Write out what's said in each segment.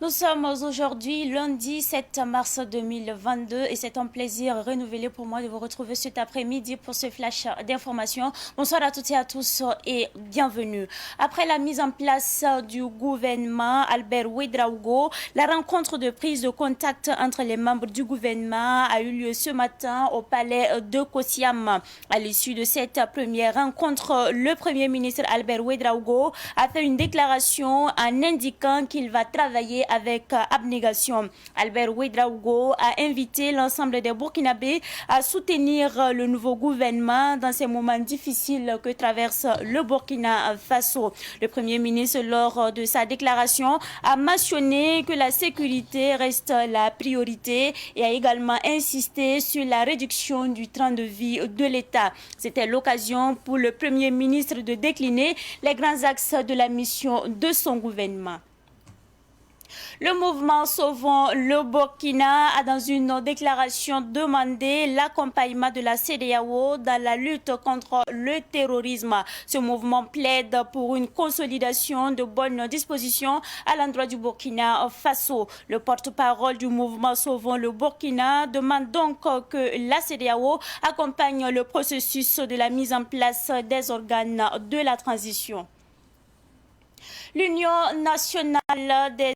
Nous sommes aujourd'hui lundi 7 mars 2022 et c'est un plaisir renouvelé pour moi de vous retrouver cet après-midi pour ce flash d'information. Bonsoir à toutes et à tous et bienvenue. Après la mise en place du gouvernement Albert Ouedraogo, la rencontre de prise de contact entre les membres du gouvernement a eu lieu ce matin au palais de Kosiam. À l'issue de cette première rencontre, le Premier ministre Albert Ouedraogo a fait une déclaration en indiquant qu'il va travailler avec abnégation. Albert Ouedraogo a invité l'ensemble des Burkinabés à soutenir le nouveau gouvernement dans ces moments difficiles que traverse le Burkina Faso. Le Premier ministre, lors de sa déclaration, a mentionné que la sécurité reste la priorité et a également insisté sur la réduction du train de vie de l'État. C'était l'occasion pour le Premier ministre de décliner les grands axes de la mission de son gouvernement. Le mouvement Sauvons le Burkina a dans une déclaration demandé l'accompagnement de la CEDEAO dans la lutte contre le terrorisme. Ce mouvement plaide pour une consolidation de bonnes dispositions à l'endroit du Burkina Faso. Le porte-parole du mouvement Sauvons le Burkina demande donc que la CEDEAO accompagne le processus de la mise en place des organes de la transition. L'Union nationale des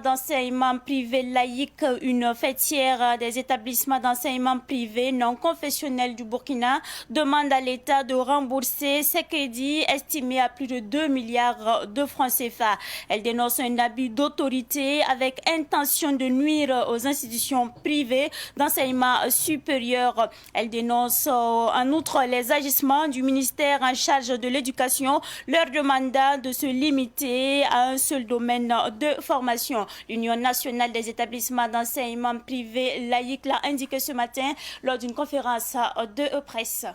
d'enseignement privé laïque, une fêtière des établissements d'enseignement privé non confessionnels du Burkina, demande à l'État de rembourser ses crédits estimés à plus de 2 milliards de francs CFA. Elle dénonce un abus d'autorité avec intention de nuire aux institutions privées d'enseignement supérieur. Elle dénonce en outre les agissements du ministère en charge de l'éducation, leur demandant de se limiter à un seul domaine de formation. L'Union nationale des établissements d'enseignement privé laïque l'a indiqué ce matin lors d'une conférence de presse.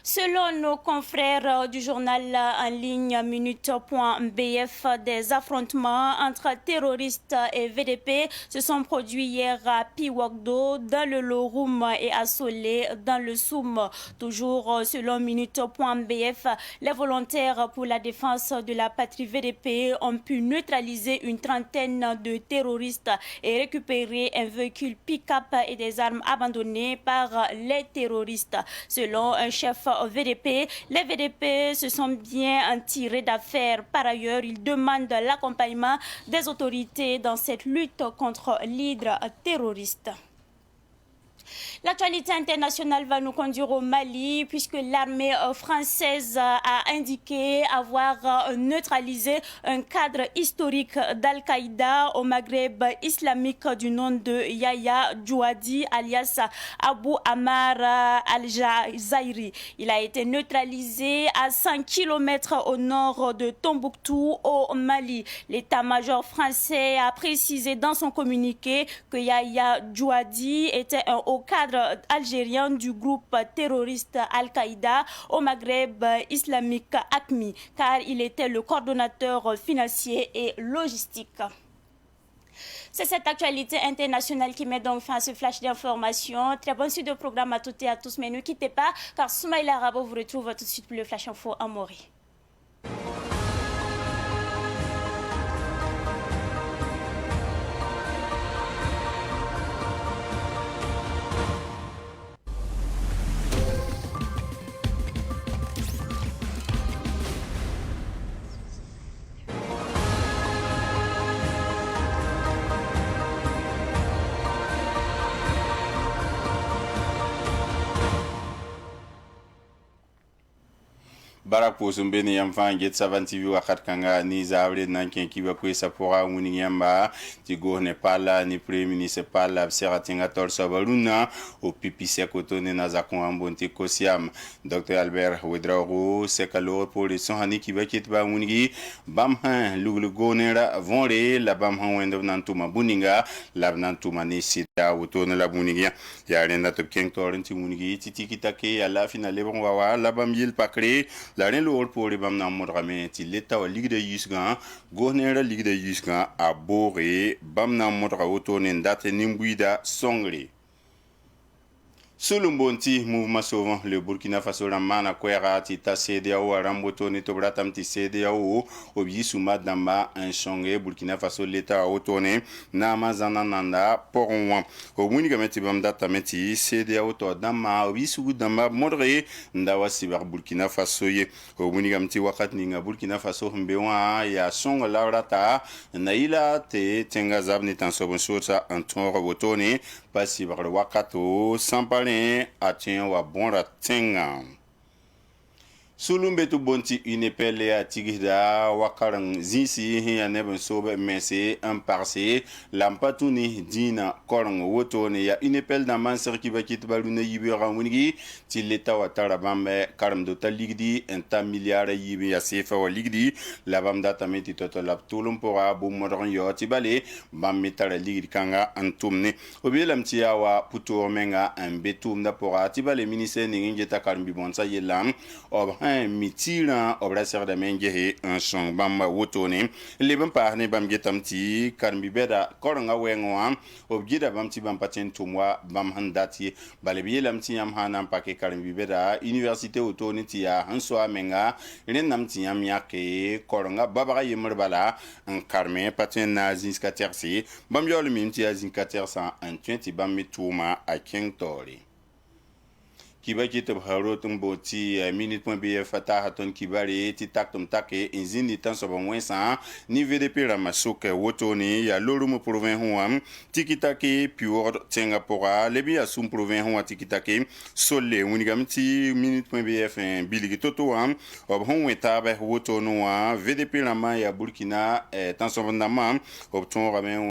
Selon nos confrères du journal en ligne Minute.bf, des affrontements entre terroristes et VDP se sont produits hier à Piwakdo, dans le Lorum et à Solé, dans le Soum. Toujours selon Minute.bf, les volontaires pour la défense de la patrie VDP ont pu neutraliser une trentaine de terroristes et récupérer un véhicule pick-up et des armes abandonnées par les terroristes. Selon un chef VDP, les VDP se sont bien tirés d'affaire. Par ailleurs, ils demandent l'accompagnement des autorités dans cette lutte contre l'hydre terroriste. L'actualité internationale va nous conduire au Mali puisque l'armée française a indiqué avoir neutralisé un cadre historique d'Al-Qaïda au Maghreb islamique du nom de Yahya Djouadi alias Abu Ammar al-Jazairi. Il a été neutralisé à 100 km au nord de Tombouctou au Mali. L'état-major français a précisé dans son communiqué que Yahya Djouadi était un haut cadre algérien du groupe terroriste Al-Qaïda au Maghreb islamique AQMI, car il était le coordonnateur financier et logistique. C'est cette actualité internationale qui met donc fin à ce flash d'information. Très bonne suite de programme à toutes et à tous, mais ne quittez pas, car Soumaïla Rabo vous retrouve tout de suite pour le flash info en Mori. Barak posum beni yam fan get savanti wi wakat kanga ni zawre nan ken kiba ko sapora wuni yamba ti go ne pala ni premier ministre pala seratinga tol sabaluna o pipi sekotone na zakon ambonti kosiam Dr Albert Ouedraogo sekalo pour son hani kiba kitba wuni bam han luglu gonera vonre la bam han wendo nan tuma buninga la nan tuma ni sida wotone la buninga ya renda to ken torenti wuni titi kitake ala finale bon wa la bam yil pakre la ren lo pour bam na modrame ti leta wa ligue de yusga gonera ligue de yusga a bore bam na modra auto ne ndate nimbuida songre Sulumbonti mouvement sauvant le Burkina Faso ramana kwera tita CEDEAO aramboto ni tobratam ti CEDEAO obi suma damba un songe Burkina Faso l'État otone na mazana nanda poronwa omuni gameti bamda tameti CEDEAO to damba obi sugu damba modre ndawa sibar Burkina Faso ye omuni gamti wakat ninga Burkina Faso mbewa ya songa laurata na ila te tenga zabni tansobon sosa anton robotone pasi bar wakato sampale atien wa bonra tenga Sulumbetu bonti unepele a tigida wakarang zisi ya neben sobe mese imparse lampatuni dina korang wotone ya unepel na manser ki bakit baluna yibi ramuni ti leta watara bambe karam do taligdi enta milliard yibi ya sefa wa ligdi la bamda tameti toto laptulum pora bu modron yo ti bale bam mitara ligdi kanga antumne obelam ti yawa puto menga ambetum da pora ti bale ministre ni ngeta karim bonsa yelam ob mitira obra ser da mengehe un son bamba wotone leben pa ne bam getam ti karmi beda koronga wenwa obgida bam ti bam paten tumwa bam handati balebi lam ti yam hanam pake karmi beda université wotone ti ya hanso amenga renam ti yam yake koronga babara yemr bala un karme paten nazin skatersi bam yol mim ti azin katersa un twenti bam mituma a kengtori kiba kitab harotum boti minute.bf fata haton kibare ti taktum take inzini tan sobo wensa ni VDP ramasuke wotoni ya lorumu provin huam tikitake pior Singapore lebi asum provin huam tikitake solle unigamti minute.bf biligi toto am ob honwe tabe wotonu wa VDP rama ya Burkina tan sobo ndama ob ton ramen